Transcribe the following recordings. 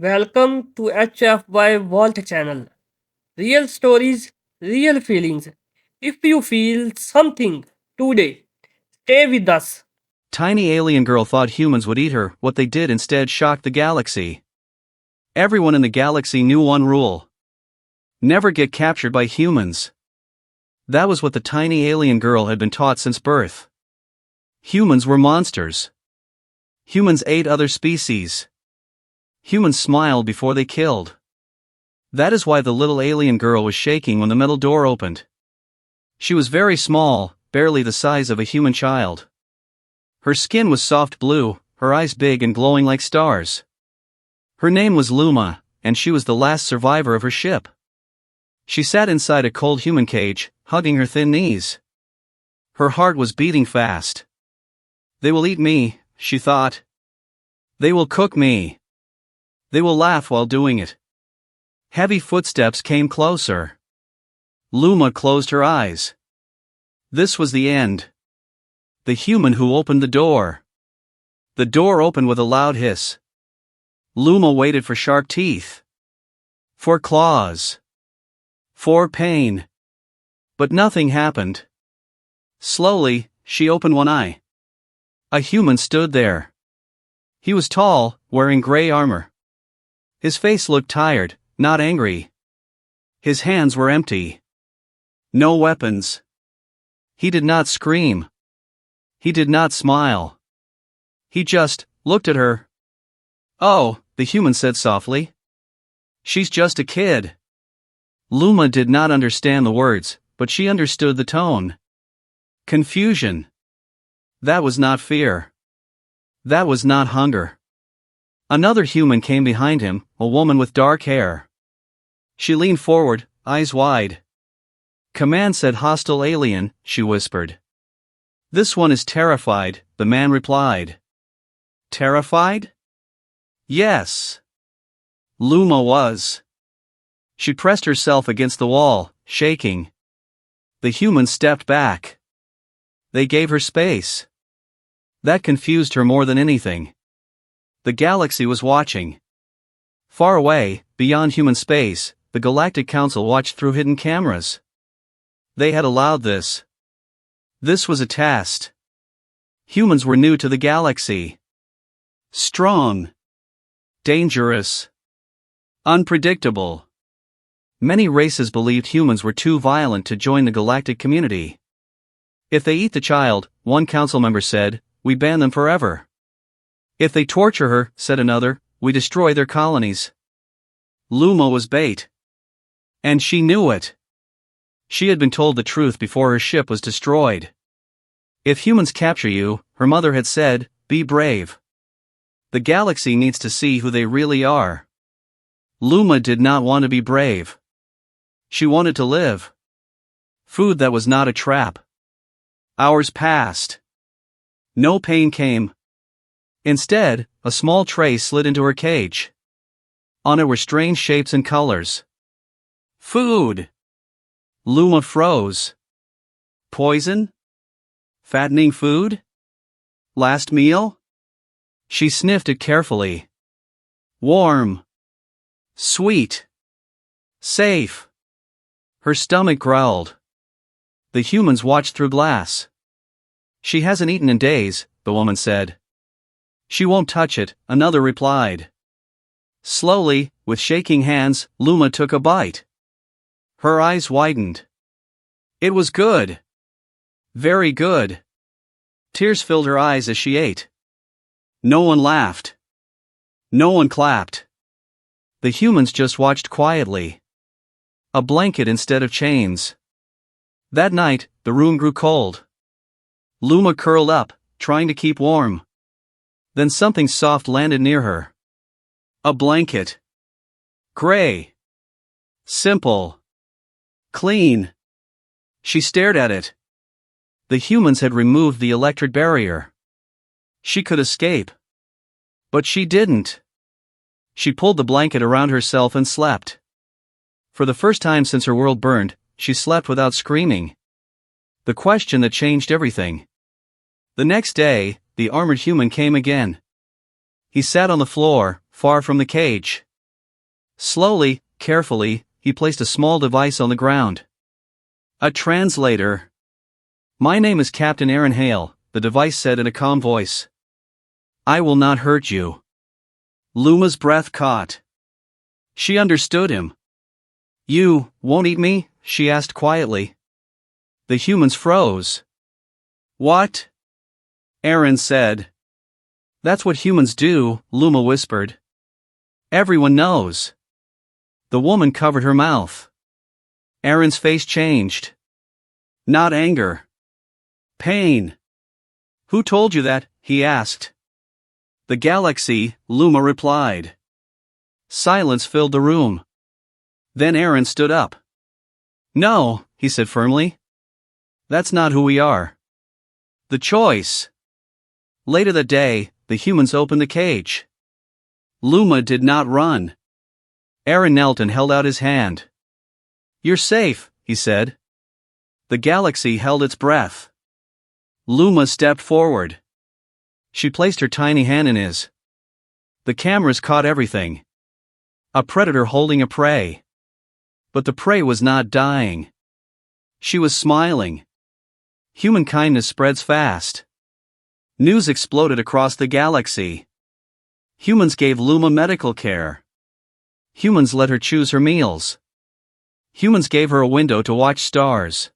Welcome to HFY Vault channel. Real stories, real feelings. If you feel something today, stay with us. Tiny alien girl thought humans would eat her. What they did instead shocked the galaxy. Everyone in the galaxy knew one rule: never get captured by humans. That was what the tiny alien girl had been taught since birth. Humans were monsters. Humans ate other species. Humans smiled before they killed. That is why the little alien girl was shaking when the metal door opened. She was very small, barely the size of a human child. Her skin was soft blue, her eyes big and glowing like stars. Her name was Luma, and she was the last survivor of her ship. She sat inside a cold human cage, hugging her thin knees. Her heart was beating fast. They will eat me, she thought. They will cook me. They will laugh while doing it. Heavy footsteps came closer. Luma closed her eyes. This was the end. The human who opened the door. The door opened with a loud hiss. Luma waited for sharp teeth. For claws. For pain. But nothing happened. Slowly, she opened one eye. A human stood there. He was tall, wearing gray armor. His face looked tired, not angry. His hands were empty. No weapons. He did not scream. He did not smile. He just looked at her. "Oh," the human said softly. "She's just a kid." Luma did not understand the words, but she understood the tone. Confusion. That was not fear. That was not hunger. Another human came behind him, a woman with dark hair. She leaned forward, eyes wide. "Command," said hostile alien, she whispered. "This one is terrified," the man replied. Terrified? Yes. Luma was. She pressed herself against the wall, shaking. The human stepped back. They gave her space. That confused her more than anything. The galaxy was watching. Far away, beyond human space, the Galactic Council watched through hidden cameras. They had allowed this. This was a test. Humans were new to the galaxy. Strong. Dangerous. Unpredictable. Many races believed humans were too violent to join the galactic community. If they eat the child, one council member said, we ban them forever. If they torture her, said another, we destroy their colonies. Luma was bait. And she knew it. She had been told the truth before her ship was destroyed. If humans capture you, her mother had said, be brave. The galaxy needs to see who they really are. Luma did not want to be brave. She wanted to live. Food that was not a trap. Hours passed. No pain came. Instead, a small tray slid into her cage. On it were strange shapes and colors. Food! Luma froze. Poison? Fattening food? Last meal? She sniffed it carefully. Warm. Sweet. Safe. Her stomach growled. The humans watched through glass. She hasn't eaten in days, the woman said. She won't touch it, another replied. Slowly, with shaking hands, Luma took a bite. Her eyes widened. It was good. Very good. Tears filled her eyes as she ate. No one laughed. No one clapped. The humans just watched quietly. A blanket instead of chains. That night, the room grew cold. Luma curled up, trying to keep warm. Then something soft landed near her. A blanket. Gray. Simple. Clean. She stared at it. The humans had removed the electric barrier. She could escape. But she didn't. She pulled the blanket around herself and slept. For the first time since her world burned, she slept without screaming. The question that changed everything. The next day, the armored human came again. He sat on the floor, far from the cage. Slowly, carefully, he placed a small device on the ground. A translator. My name is Captain Aaron Hale, the device said in a calm voice. I will not hurt you. Luma's breath caught. She understood him. You won't eat me? She asked quietly. The humans froze. What? Aaron said. That's what humans do, Luma whispered. Everyone knows. The woman covered her mouth. Aaron's face changed. Not anger. Pain. Who told you that? He asked. The galaxy, Luma replied. Silence filled the room. Then Aaron stood up. No, he said firmly. That's not who we are. The choice. Later that day, the humans opened the cage. Luma did not run. Aaron knelt and held out his hand. You're safe, he said. The galaxy held its breath. Luma stepped forward. She placed her tiny hand in his. The cameras caught everything. A predator holding a prey. But the prey was not dying. She was smiling. Human kindness spreads fast. News exploded across the galaxy. Humans gave Luma medical care. Humans let her choose her meals. Humans gave her a window to watch stars.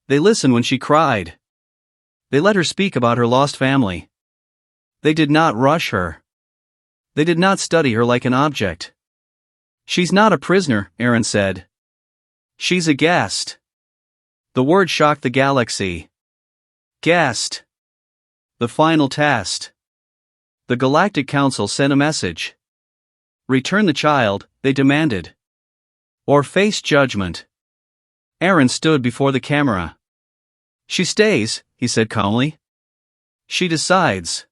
They listened when she cried. They let her speak about her lost family. They did not rush her. They did not study her like an object. She's not a prisoner, Aaron said. She's a guest. The word shocked the galaxy. Guest. The final test. The Galactic Council sent a message. Return the child, they demanded. Or face judgment. Aaron stood before the camera. She stays, he said calmly. She decides.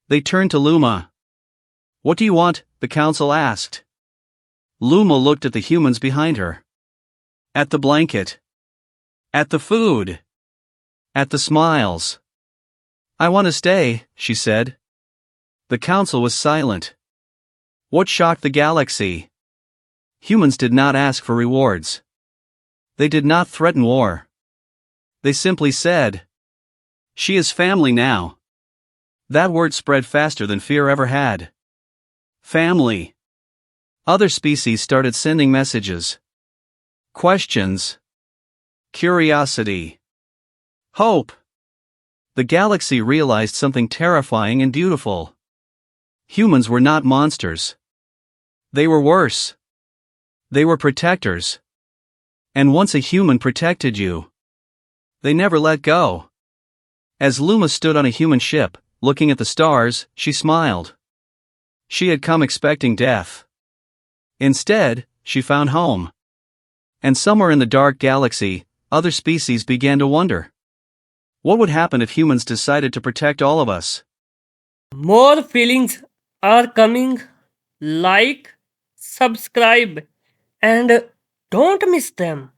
They turned to Luma. What do you want? The council asked. Luma looked at the humans behind her. At the blanket. At the food. At the smiles. I want to stay, she said. The council was silent. What shocked the galaxy? Humans did not ask for rewards. They did not threaten war. They simply said, she is family now. That word spread faster than fear ever had. Family. Other species started sending messages. Questions. Curiosity. Hope. The galaxy realized something terrifying and beautiful. Humans were not monsters. They were worse. They were protectors. And once a human protected you, they never let go. As Luma stood on a human ship, looking at the stars, she smiled. She had come expecting death. Instead, she found home. And somewhere in the dark galaxy, other species began to wonder. What would happen if humans decided to protect all of us? More feelings are coming. Like, subscribe, and don't miss them.